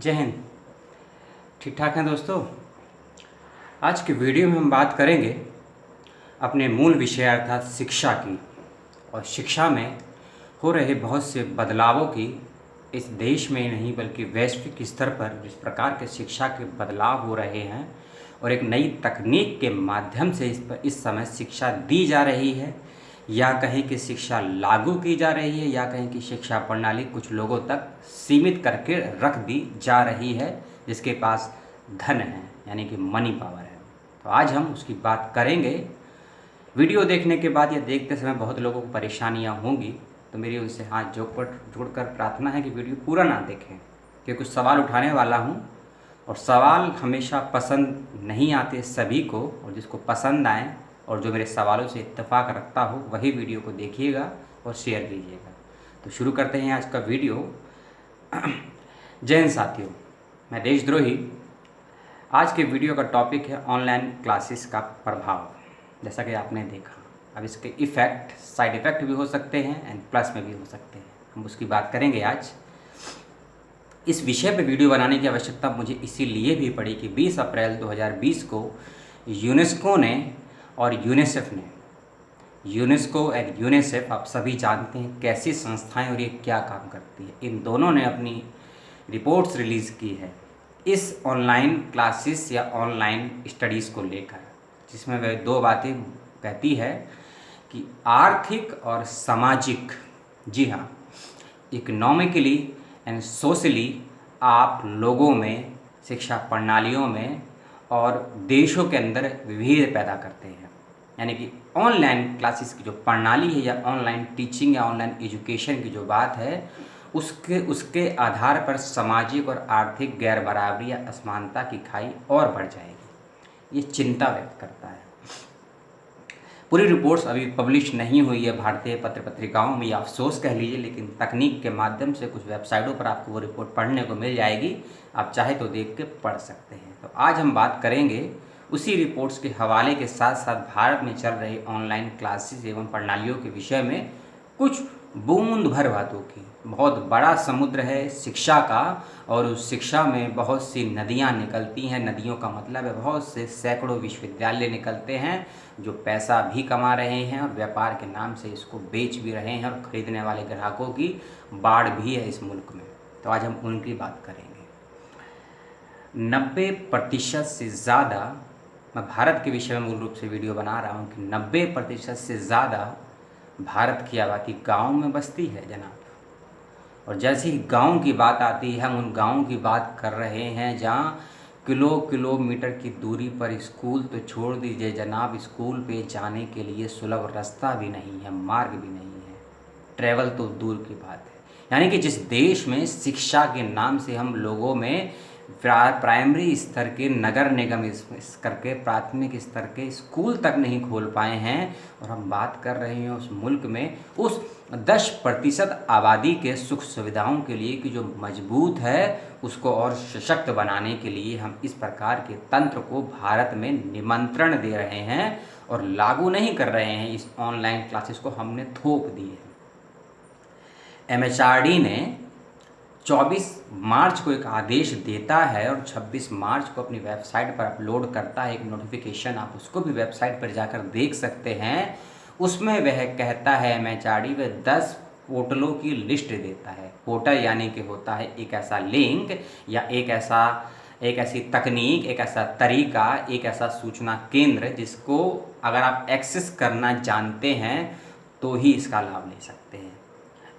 जय हिंद। ठीक ठाक हैं दोस्तों। आज की वीडियो में हम बात करेंगे अपने मूल विषय अर्थात शिक्षा की, और शिक्षा में हो रहे बहुत से बदलावों की। इस देश में नहीं बल्कि वैश्विक स्तर पर जिस प्रकार के शिक्षा के बदलाव हो रहे हैं और एक नई तकनीक के माध्यम से इस समय शिक्षा दी जा रही है, या कहीं कि शिक्षा लागू की जा रही है, या कहीं कि शिक्षा प्रणाली कुछ लोगों तक सीमित करके रख दी जा रही है जिसके पास धन है, यानी कि मनी पावर है। तो आज हम उसकी बात करेंगे। वीडियो देखने के बाद या देखते समय बहुत लोगों को परेशानियां होंगी, तो मेरी उनसे हाथ जोड़कर प्रार्थना है कि वीडियो पूरा ना देखें, क्योंकि कुछ सवाल उठाने वाला हूं, और सवाल हमेशा पसंद नहीं आते सभी को, और जिसको पसंद आए और जो मेरे सवालों से इत्तेफाक रखता हो वही वीडियो को देखिएगा और शेयर कीजिएगा। तो शुरू करते हैं आज का वीडियो। जय हिंद साथियों, मैं देशद्रोही। आज के वीडियो का टॉपिक है ऑनलाइन क्लासेस का प्रभाव। जैसा कि आपने देखा, अब इसके इफ़ेक्ट, साइड इफ़ेक्ट भी हो सकते हैं एंड प्लस में भी हो सकते हैं, हम उसकी बात करेंगे आज। इस विषय पर वीडियो बनाने की आवश्यकता मुझे इसीलिए भी पड़ी कि 20 अप्रैल 2020 को यूनेस्को ने और यूनिसेफ ने, यूनेस्को एंड यूनिसेफ आप सभी जानते हैं कैसी संस्थाएं और ये क्या काम करती है, इन दोनों ने अपनी रिपोर्ट्स रिलीज़ की है इस ऑनलाइन क्लासेस या ऑनलाइन स्टडीज़ को लेकर, जिसमें वह दो बातें कहती है कि आर्थिक और सामाजिक, जी हाँ, इकोनॉमिकली एंड सोशली आप लोगों में, शिक्षा प्रणालियों में और देशों के अंदर विभेद पैदा करते हैं। यानी कि ऑनलाइन क्लासेस की जो प्रणाली है या ऑनलाइन टीचिंग या ऑनलाइन एजुकेशन की जो बात है, उसके आधार पर सामाजिक और आर्थिक गैर बराबरी या असमानता की खाई और बढ़ जाएगी, ये चिंता व्यक्त करता है। पूरी रिपोर्ट्स अभी पब्लिश नहीं हुई है भारतीय पत्र पत्रिकाओं में, या अफसोस कह लीजिए, लेकिन तकनीक के माध्यम से कुछ वेबसाइटों पर आपको वो रिपोर्ट पढ़ने को मिल जाएगी। आप चाहे तो देख के पढ़ सकते हैं। तो आज हम बात करेंगे उसी रिपोर्ट्स के हवाले के साथ साथ भारत में चल रही ऑनलाइन क्लासेस एवं प्रणालियों के विषय में कुछ बूंद भर बातों की। बहुत बड़ा समुद्र है शिक्षा का, और उस शिक्षा में बहुत सी नदियाँ निकलती हैं। नदियों का मतलब है बहुत से सैकड़ों विश्वविद्यालय निकलते हैं जो पैसा भी कमा रहे हैं और व्यापार के नाम से इसको बेच भी रहे हैं, और ख़रीदने वाले ग्राहकों की बाढ़ भी है इस मुल्क में। तो आज हम उनकी बात करेंगे। 90% से ज़्यादा, मैं भारत के विषय में मूल रूप से वीडियो बना रहा हूँ कि 90% से ज़्यादा भारत की आबादी गाँव में बसती है जनाब। और जैसे ही गांव की बात आती है, हम उन गांव की बात कर रहे हैं जहां किलोमीटर की दूरी पर स्कूल तो छोड़ दीजिए जनाब, स्कूल पे जाने के लिए सुलभ रास्ता भी नहीं है, मार्ग भी नहीं है, ट्रैवल तो दूर की बात है। यानी कि जिस देश में शिक्षा के नाम से हम लोगों में प्राइमरी स्तर के, नगर निगम स्तर के, प्राथमिक स्तर के स्कूल तक नहीं खोल पाए हैं, और हम बात कर रहे हैं उस मुल्क में उस 10% आबादी के सुख सुविधाओं के लिए कि जो मजबूत है, उसको और सशक्त बनाने के लिए हम इस प्रकार के तंत्र को भारत में निमंत्रण दे रहे हैं और लागू नहीं कर रहे हैं। इस ऑनलाइन क्लासेस को हमने थोप दी है। MHRD ने 24 मार्च को एक आदेश देता है और 26 मार्च को अपनी वेबसाइट पर अपलोड करता है एक नोटिफिकेशन, आप उसको भी वेबसाइट पर जाकर देख सकते हैं। उसमें वह कहता है, MHRD वह 10 पोर्टलों की लिस्ट देता है। पोर्टल यानी कि होता है एक ऐसा लिंक या एक ऐसी तकनीक, एक ऐसा तरीका, एक ऐसा सूचना केंद्र जिसको अगर आप एक्सेस करना जानते हैं तो ही इसका लाभ ले सकते हैं।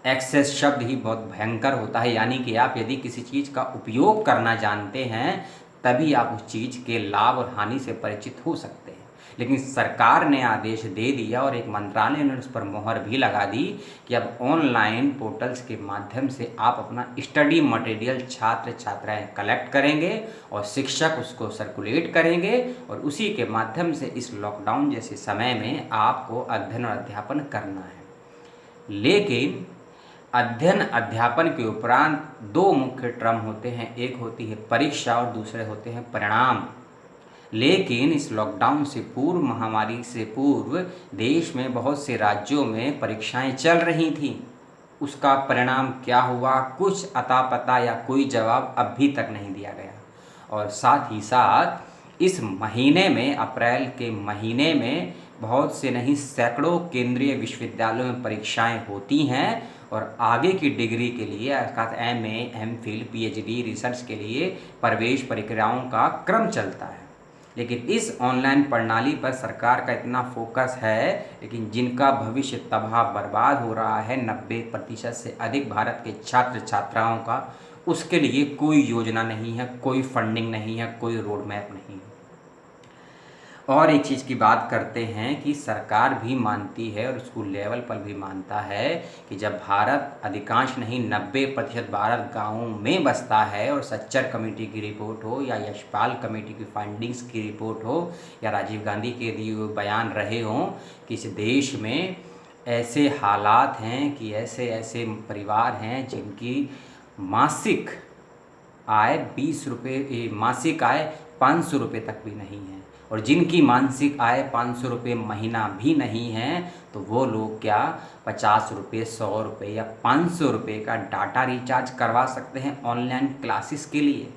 एक्सेस शब्द ही बहुत भयंकर होता है, यानी कि आप यदि किसी चीज़ का उपयोग करना जानते हैं तभी आप उस चीज़ के लाभ और हानि से परिचित हो सकते हैं। लेकिन सरकार ने आदेश दे दिया और एक मंत्रालय ने उस पर मोहर भी लगा दी कि अब ऑनलाइन पोर्टल्स के माध्यम से आप अपना स्टडी मटेरियल छात्र छात्राएं कलेक्ट करेंगे और शिक्षक उसको सर्कुलेट करेंगे, और उसी के माध्यम से इस लॉकडाउन जैसे समय में आपको अध्ययन और अध्यापन करना है। लेकिन अध्ययन अध्यापन के उपरांत दो मुख्य टर्म होते हैं, एक होती है परीक्षा और दूसरे होते हैं परिणाम। लेकिन इस लॉकडाउन से पूर्व, महामारी से पूर्व, देश में बहुत से राज्यों में परीक्षाएं चल रही थीं, उसका परिणाम क्या हुआ, कुछ अता पता या कोई जवाब अभी तक नहीं दिया गया। और साथ ही साथ इस महीने में, अप्रैल के महीने में बहुत से नहीं सैकड़ों केंद्रीय विश्वविद्यालयों में परीक्षाएं होती हैं और आगे की डिग्री के लिए अर्थात MA, MPhil, PhD रिसर्च के लिए प्रवेश प्रक्रियाओं का क्रम चलता है। लेकिन इस ऑनलाइन प्रणाली पर सरकार का इतना फोकस है, लेकिन जिनका भविष्य तबाह बर्बाद हो रहा है 90% से अधिक भारत के छात्र छात्राओं का, उसके लिए कोई योजना नहीं है, कोई फंडिंग नहीं है, कोई रोड मैप नहीं है। और एक चीज़ की बात करते हैं कि सरकार भी मानती है और स्कूल लेवल पर भी मानता है कि जब भारत अधिकांश नहीं 90% भारत गाँवों में बसता है और सच्चर कमेटी की रिपोर्ट हो या यशपाल कमेटी की फाइंडिंग्स की रिपोर्ट हो या राजीव गांधी के दिए हुए बयान रहे हों कि इस देश में ऐसे हालात हैं कि ऐसे ऐसे परिवार हैं जिनकी मासिक आय 20 रुपये, मासिक आय 500 रुपये तक भी नहीं है, और जिनकी मासिक आय 500 रुपये महीना भी नहीं है, तो वो लोग क्या 50 रुपये, 100 रुपये या 500 रुपये का डाटा रिचार्ज करवा सकते हैं ऑनलाइन क्लासेस के लिए?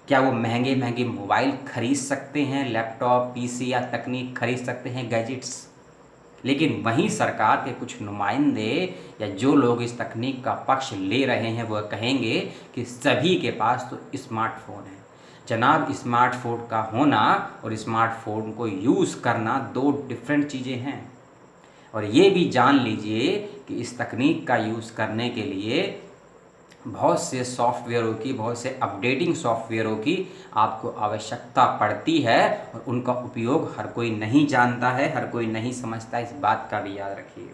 क्या वो महंगे महंगे मोबाइल खरीद सकते हैं, लैपटॉप, PC या तकनीक खरीद सकते हैं, गैजेट्स? लेकिन वहीं सरकार के कुछ नुमाइंदे या जो लोग इस तकनीक का पक्ष ले रहे हैं वह कहेंगे कि सभी के पास तो स्मार्टफोन है। जनाब, स्मार्टफोन का होना और स्मार्टफोन को यूज़ करना दो डिफरेंट चीज़ें हैं। और ये भी जान लीजिए कि इस तकनीक का यूज़ करने के लिए बहुत से सॉफ्टवेयरों की, बहुत से अपडेटिंग सॉफ्टवेयरों की आपको आवश्यकता पड़ती है और उनका उपयोग हर कोई नहीं जानता है, हर कोई नहीं समझता। इस बात का भी याद रखिए।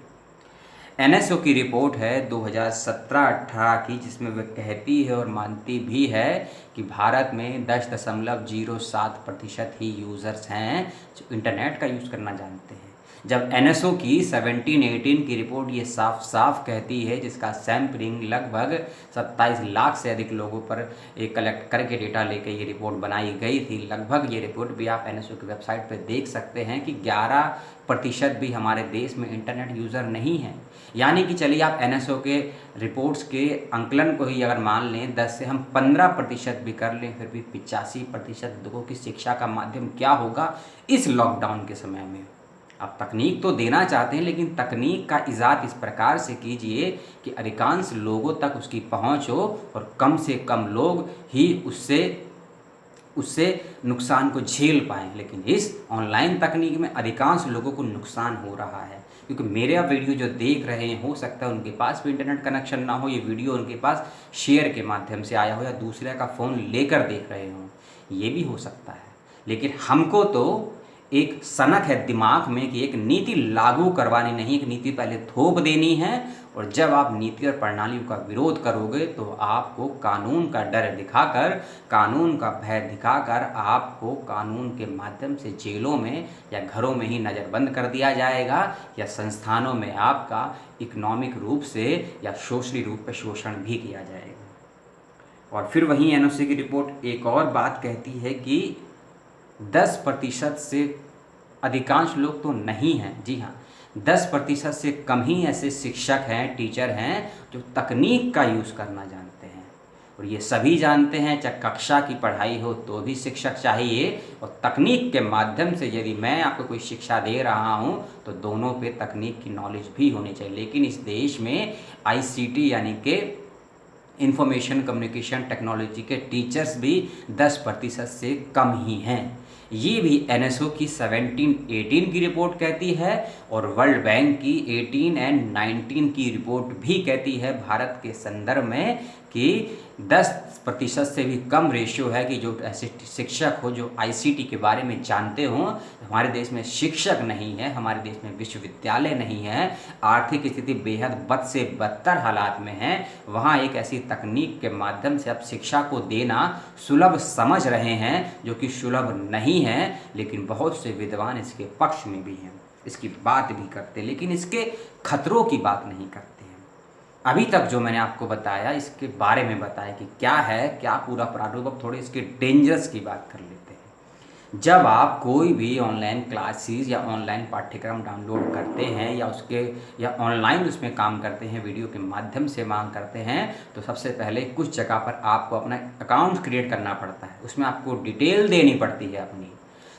NSO की रिपोर्ट है 2017-18 की, जिसमें वह कहती है और मानती भी है कि भारत में 10.07% ही यूज़र्स हैं जो इंटरनेट का यूज़ करना जानते हैं। जब NSO की 17-18 की रिपोर्ट ये साफ साफ कहती है, जिसका सैम्पलिंग लगभग 27 लाख से अधिक लोगों पर कलेक्ट करके डेटा लेके ये रिपोर्ट बनाई गई थी। लगभग ये रिपोर्ट भी आप NSO की वेबसाइट पर देख सकते हैं कि 11% भी हमारे देश में इंटरनेट यूज़र नहीं है। यानी कि चलिए आप NSO के रिपोर्ट्स के अंकलन को ही अगर मान लें 10 से हम 15% भी कर लें, फिर भी 85% लोगों की शिक्षा का माध्यम क्या होगा इस लॉकडाउन के समय में? आप तकनीक तो देना चाहते हैं, लेकिन तकनीक का इजाद इस प्रकार से कीजिए कि अधिकांश लोगों तक उसकी पहुंच हो और कम से कम लोग ही उससे नुकसान को झेल पाएँ। लेकिन इस ऑनलाइन तकनीक में अधिकांश लोगों को नुकसान हो रहा है, क्योंकि मेरा वीडियो जो देख रहे हैं हो सकता है उनके पास भी इंटरनेट कनेक्शन ना हो, ये वीडियो उनके पास शेयर के माध्यम से आया हो या दूसरे का फ़ोन लेकर देख रहे हों, ये भी हो सकता है। लेकिन हमको तो एक सनक है दिमाग में कि एक नीति लागू करवानी नहीं, एक नीति पहले थोप देनी है, और जब आप नीति और प्रणालियों का विरोध करोगे तो आपको कानून का डर दिखाकर, कानून का भय दिखाकर आपको कानून के माध्यम से जेलों में या घरों में ही नज़रबंद कर दिया जाएगा, या संस्थानों में आपका इकोनॉमिक रूप से या सोशली रूप से शोषण भी किया जाएगा। और फिर वहीं NOC की रिपोर्ट एक और बात कहती है कि 10% से अधिकांश लोग तो नहीं हैं, जी हाँ, 10% से कम ही ऐसे शिक्षक हैं, टीचर हैं जो तकनीक का यूज़ करना जानते हैं। और ये सभी जानते हैं, चाहे कक्षा की पढ़ाई हो तो भी शिक्षक चाहिए, और तकनीक के माध्यम से यदि मैं आपको कोई शिक्षा दे रहा हूँ तो दोनों पे तकनीक की नॉलेज भी होनी चाहिए। लेकिन इस देश में ICT यानी कि इंफॉर्मेशन कम्युनिकेशन टेक्नोलॉजी के टीचर्स भी 10% से कम ही हैं। ये भी NSO की 17-18 की रिपोर्ट कहती है, और वर्ल्ड बैंक की 18 और 19 की रिपोर्ट भी कहती है भारत के संदर्भ में कि 10% से भी कम रेशियो है कि जो ऐसे शिक्षक हो जो ICT के बारे में जानते हों। हमारे देश में शिक्षक नहीं है, हमारे देश में विश्वविद्यालय नहीं है, आर्थिक स्थिति बेहद बद से बदतर हालात में है। वहाँ एक ऐसी तकनीक के माध्यम से आप शिक्षा को देना सुलभ समझ रहे हैं, जो कि सुलभ नहीं है। लेकिन बहुत से विद्वान इसके पक्ष में भी हैं, इसकी बात भी करते, लेकिन इसके खतरों की बात नहीं करते हैं। अभी तक जो मैंने आपको बताया इसके बारे में बताया कि क्या है, क्या पूरा प्रारूप, अब थोड़े इसके डेंजर्स की बात कर लेते हैं। जब आप कोई भी ऑनलाइन क्लासेस या ऑनलाइन पाठ्यक्रम डाउनलोड करते हैं या ऑनलाइन उसमें काम करते हैं, वीडियो के माध्यम से मांग करते हैं, तो सबसे पहले कुछ जगह पर आपको अपना अकाउंट क्रिएट करना पड़ता है, उसमें आपको डिटेल देनी पड़ती है अपनी।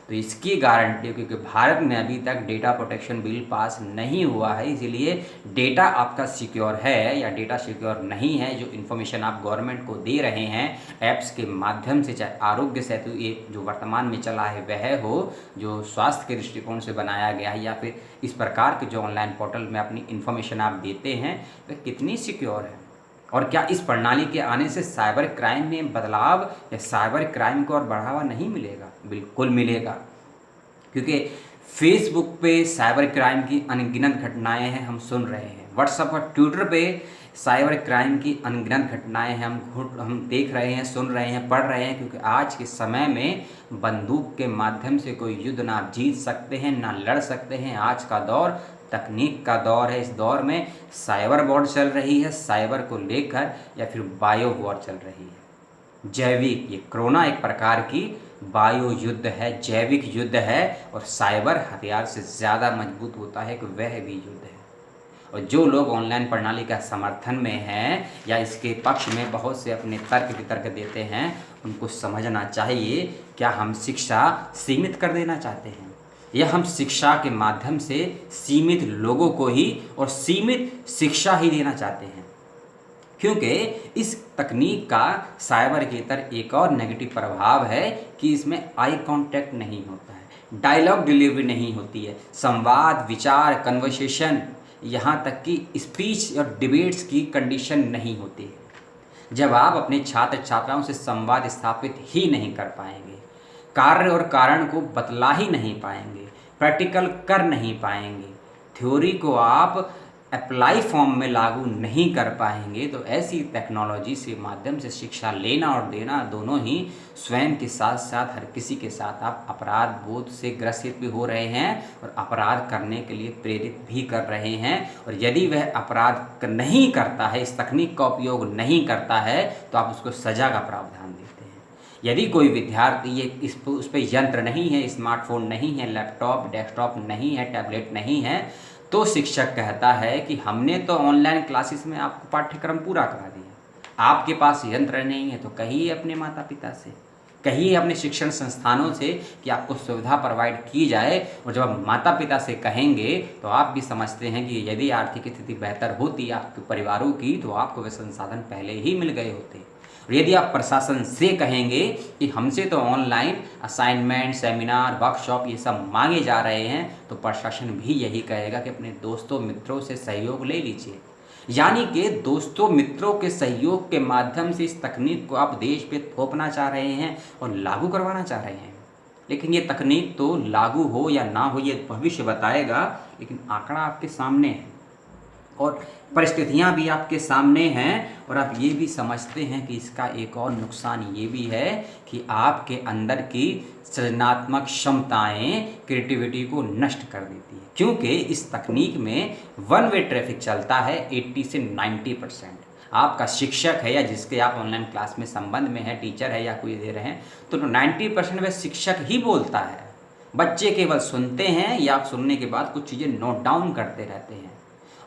तो इसकी गारंटी, क्योंकि भारत में अभी तक डेटा प्रोटेक्शन बिल पास नहीं हुआ है, इसीलिए डेटा आपका सिक्योर है या डेटा सिक्योर नहीं है, जो इन्फॉर्मेशन आप गवर्नमेंट को दे रहे हैं ऐप्स के माध्यम से, चाहे आरोग्य सेतु ये जो वर्तमान में चला है वह हो, जो स्वास्थ्य के दृष्टिकोण से बनाया गया है, या फिर इस प्रकार के जो ऑनलाइन पोर्टल में अपनी इन्फॉर्मेशन आप देते हैं, वह कितनी सिक्योर है। और क्या इस प्रणाली के आने से साइबर क्राइम में बदलाव या साइबर क्राइम को और बढ़ावा नहीं मिलेगा? बिल्कुल मिलेगा, क्योंकि फेसबुक पे साइबर क्राइम की अनगिनत घटनाएं हैं, हम सुन रहे हैं। व्हाट्सएप और ट्विटर पे साइबर क्राइम की अनगिनत घटनाएं हैं, हम देख रहे हैं, सुन रहे हैं, पढ़ रहे हैं, क्योंकि आज के समय में बंदूक के माध्यम से कोई युद्ध ना आप जीत सकते हैं, ना लड़ सकते हैं। आज का दौर तकनीक का दौर है। इस दौर में साइबर वॉर चल रही है, साइबर को लेकर, या फिर बायो वॉर चल रही है। जैविक, ये कोरोना एक प्रकार की बायो युद्ध है, जैविक युद्ध है, और साइबर हथियार से ज़्यादा मजबूत होता है कि वह भी युद्ध है। और जो लोग ऑनलाइन प्रणाली का समर्थन में हैं या इसके पक्ष में बहुत से अपने तर्क वितर्क देते हैं, उनको समझना चाहिए, क्या हम शिक्षा सीमित कर देना चाहते हैं, या हम शिक्षा के माध्यम से सीमित लोगों को ही और सीमित शिक्षा ही देना चाहते हैं। क्योंकि इस तकनीक का साइबर के तर एक और नेगेटिव प्रभाव है कि इसमें आई कांटेक्ट नहीं होता है, डायलॉग डिलीवरी नहीं होती है, संवाद, विचार, कन्वर्सेशन, यहाँ तक कि स्पीच और डिबेट्स की कंडीशन नहीं होती है। जब आप अपने छात्र छात्राओं से संवाद स्थापित ही नहीं कर पाएंगे, कार्य और कारण को बतला ही नहीं पाएंगे, प्रैक्टिकल कर नहीं पाएंगे, थ्योरी को आप अप्लाई फॉर्म में लागू नहीं कर पाएंगे, तो ऐसी टेक्नोलॉजी से माध्यम से शिक्षा लेना और देना दोनों ही स्वयं के साथ साथ हर किसी के साथ आप अपराध बोध से ग्रसित भी हो रहे हैं और अपराध करने के लिए प्रेरित भी कर रहे हैं। और यदि वह अपराध नहीं करता है, इस तकनीक का उपयोग नहीं करता है, तो आप उसको सजा का प्रावधान देते हैं। यदि कोई विद्यार्थी ये उस पर यंत्र नहीं है, स्मार्टफोन नहीं है, लैपटॉप डेस्कटॉप नहीं है, टैबलेट नहीं है, तो शिक्षक कहता है कि हमने तो ऑनलाइन क्लासेस में आपको पाठ्यक्रम पूरा करा दिया, आपके पास यंत्र नहीं है, तो कहिए अपने माता पिता से, कहिए अपने शिक्षण संस्थानों से कि आपको सुविधा प्रोवाइड की जाए। और जब आप माता पिता से कहेंगे, तो आप भी समझते हैं कि यदि आर्थिक स्थिति बेहतर होती आपके परिवारों की, तो आपको वे संसाधन पहले ही मिल गए होते। और यदि आप प्रशासन से कहेंगे कि हमसे तो ऑनलाइन असाइनमेंट, सेमिनार, वर्कशॉप ये सब मांगे जा रहे हैं, तो प्रशासन भी यही कहेगा कि अपने दोस्तों मित्रों से सहयोग ले लीजिए। यानी कि दोस्तों मित्रों के सहयोग के माध्यम से इस तकनीक को आप देश पे थोपना चाह रहे हैं और लागू करवाना चाह रहे हैं। लेकिन ये तकनीक तो लागू हो या ना हो ये भविष्य बताएगा, लेकिन आंकड़ा आपके सामने है और परिस्थितियां भी आपके सामने हैं, और आप ये भी समझते हैं कि इसका एक और नुकसान ये भी है कि आपके अंदर की सृजनात्मक क्षमताएं, क्रिएटिविटी को नष्ट कर देती है। क्योंकि इस तकनीक में वन वे ट्रैफिक चलता है 80 से 90%। आपका शिक्षक है या जिसके आप ऑनलाइन क्लास में संबंध में है, टीचर है या कोई दे रहे हैं, तो 90% वह शिक्षक ही बोलता है। बच्चे केवल सुनते हैं या सुनने के बाद कुछ चीज़ें नोट डाउन करते रहते हैं।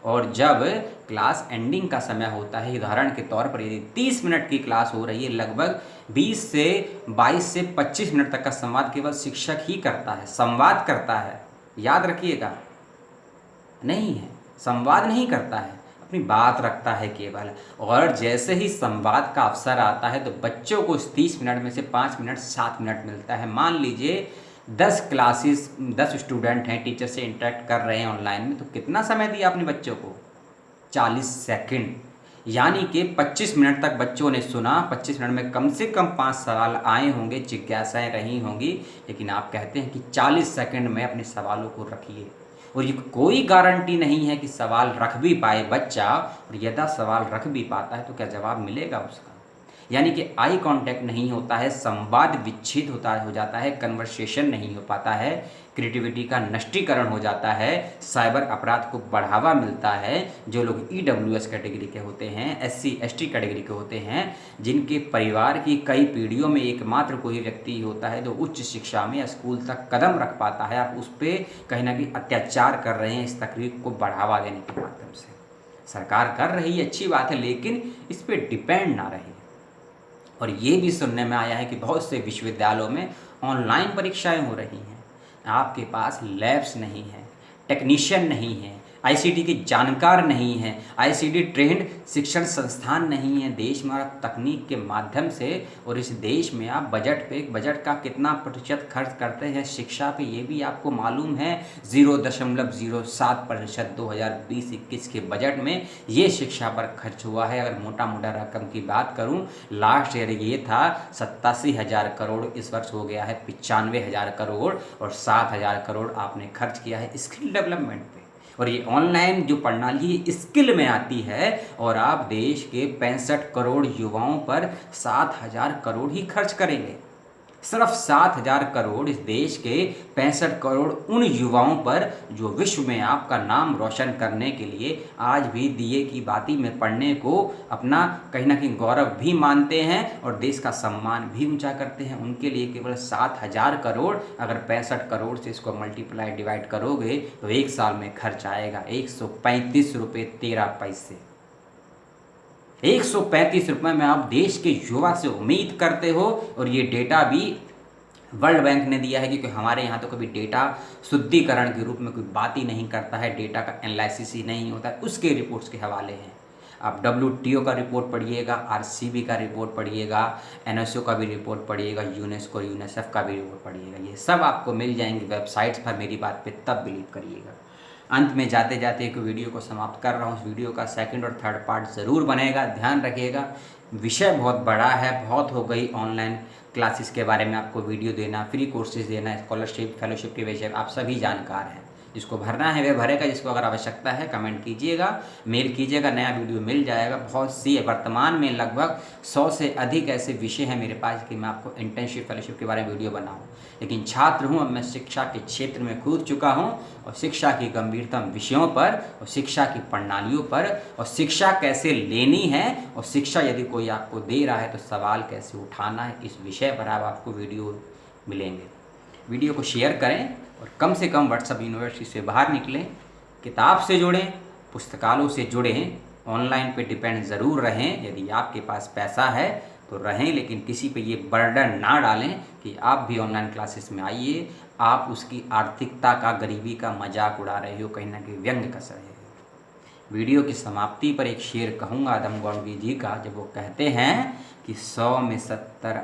और जब क्लास एंडिंग का समय होता है, उदाहरण के तौर पर यदि 30 मिनट की क्लास हो रही है, लगभग 20 से 22 से 25 मिनट तक का संवाद केवल शिक्षक ही करता है, संवाद करता है। याद रखिएगा, नहीं है, संवाद नहीं करता है, अपनी बात रखता है केवल। और जैसे ही संवाद का अवसर आता है, तो बच्चों को उस 30 मिनट में से 5 मिनट 7 मिनट मिलता है। मान लीजिए 10 स्टूडेंट हैं, टीचर से इंटरेक्ट कर रहे हैं ऑनलाइन में, तो कितना समय दिया अपने बच्चों को? 40 सेकंड। यानी कि 25 मिनट तक बच्चों ने सुना, 25 मिनट में कम से कम 5 सवाल आए होंगे, जिज्ञासाएं रही होंगी, लेकिन आप कहते हैं कि 40 सेकंड में अपने सवालों को रखिए। और ये कोई गारंटी नहीं है कि सवाल रख भी पाए बच्चा, और यदि सवाल रख भी पाता है तो क्या जवाब मिलेगा उसका? यानी कि आई कांटेक्ट नहीं होता है, संवाद विच्छेद हो जाता है, कन्वर्सेशन नहीं हो पाता है, क्रिएटिविटी का नष्टीकरण हो जाता है, साइबर अपराध को बढ़ावा मिलता है। जो लोग EWS कैटेगरी के होते हैं, SC ST कैटेगरी के होते हैं, जिनके परिवार की कई पीढ़ियों में एकमात्र कोई व्यक्ति होता है जो उच्च शिक्षा में या स्कूल तक कदम रख पाता है, आप उस पर कहीं ना कहीं अत्याचार कर रहे हैं इस तकलीफ को बढ़ावा देने के माध्यम से। सरकार कर रही है, अच्छी बात है, लेकिन इस पर डिपेंड ना रहे। और ये भी सुनने में आया है कि बहुत से विश्वविद्यालयों में ऑनलाइन परीक्षाएं हो रही हैं, आपके पास लैब्स नहीं है, टेक्नीशियन नहीं है, ICT के जानकार नहीं है, ICT ट्रेंड शिक्षण संस्थान नहीं है देश में। आप तकनीक के माध्यम से, और इस देश में आप बजट का कितना प्रतिशत खर्च करते हैं शिक्षा पे, ये भी आपको मालूम है। 0.07% 2020-21 के बजट में ये शिक्षा पर खर्च हुआ है। अगर मोटा मोटा रकम की बात करूं, लास्ट ईयर ये था 87,000 करोड़, इस वर्ष हो गया है 95,000 करोड़, और 7,000 करोड़ आपने खर्च किया है स्किल डेवलपमेंट पे। और ये ऑनलाइन जो प्रणाली स्किल में आती है, और आप देश के 65 करोड़ युवाओं पर 7,000 करोड़ ही खर्च करेंगे। सिर्फ 7,000 करोड़ इस देश के 65 करोड़ उन युवाओं पर जो विश्व में आपका नाम रोशन करने के लिए आज भी दिए की बाती में पढ़ने को अपना कहीं ना कहीं गौरव भी मानते हैं और देश का सम्मान भी ऊंचा करते हैं, उनके लिए केवल 7,000 करोड़, अगर 65 करोड़ से इसको मल्टीप्लाई डिवाइड करोगे तो एक साल में खर्च आएगा 135 रुपये 13 पैसे। 135 रुपये में आप देश के युवा से उम्मीद करते हो। और ये डेटा भी वर्ल्ड बैंक ने दिया है, क्योंकि हमारे यहाँ तो कभी डेटा शुद्धिकरण के रूप में कोई बात ही नहीं करता है, डेटा का एनालिसिस ही नहीं होता है, उसके रिपोर्ट्स के हवाले हैं। आप WTO का रिपोर्ट पढ़िएगा, RCB का रिपोर्ट पढ़िएगा, NSO का भी रिपोर्ट पढ़िएगा, यूनेस्को UNICEF का भी रिपोर्ट पढ़िएगा, ये सब आपको मिल जाएंगे वेबसाइट्स पर। मेरी बात पे तब बिलीव करिएगा। अंत में जाते जाते एक वीडियो को समाप्त कर रहा हूँ। इस वीडियो का सेकंड और थर्ड पार्ट ज़रूर बनेगा, ध्यान रखिएगा। विषय बहुत बड़ा है, बहुत हो गई ऑनलाइन क्लासेस के बारे में आपको वीडियो देना, फ्री कोर्सेज देना, स्कॉलरशिप फेलोशिप के विषय आप सभी जानकार हैं। जिसको भरना है वह भरेगा, जिसको अगर आवश्यकता है कमेंट कीजिएगा, मेल कीजिएगा, नया वीडियो मिल जाएगा। बहुत सी वर्तमान में लगभग 100 से अधिक ऐसे विषय हैं मेरे पास कि मैं आपको इंटर्नशिप फेलोशिप के बारे में वीडियो बनाऊं। लेकिन छात्र हूं, अब मैं शिक्षा के क्षेत्र में कूद चुका हूं, और शिक्षा की गंभीरतम विषयों पर, और शिक्षा की प्रणालियों पर, और शिक्षा कैसे लेनी है, और शिक्षा यदि कोई आपको दे रहा है तो सवाल कैसे उठाना है, इस विषय पर आपको वीडियो मिलेंगे। वीडियो को शेयर करें और कम से कम व्हाट्सएप यूनिवर्सिटी से बाहर निकलें, किताब से जुड़ें, पुस्तकालयों से जुड़ें, ऑनलाइन पे डिपेंड ज़रूर रहें। यदि आपके पास पैसा है तो रहें, लेकिन किसी पे ये बर्डन ना डालें कि आप भी ऑनलाइन क्लासेस में आइए। आप उसकी आर्थिकता का, गरीबी का मजाक उड़ा रहे हो, कहीं ना कहीं व्यंग कस रहे हो। वीडियो की समाप्ति पर एक शेर कहूँगा आदम गौड़वी जी का, जब वो कहते हैं कि 100 में 70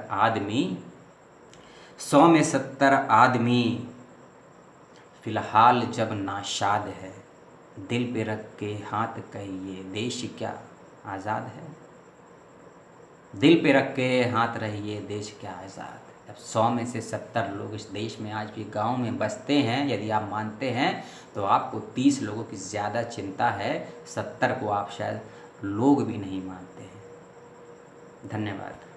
आदमी फिलहाल जब नाशाद है, दिल पे रख के हाथ कहिए देश क्या आज़ाद है। दिल पे रख के हाथ रहिए देश क्या आज़ाद। जब 100 में से 70 लोग इस देश में आज भी गांव में बसते हैं, यदि आप मानते हैं तो आपको 30 लोगों की ज़्यादा चिंता है, 70 को आप शायद लोग भी नहीं मानते हैं। धन्यवाद।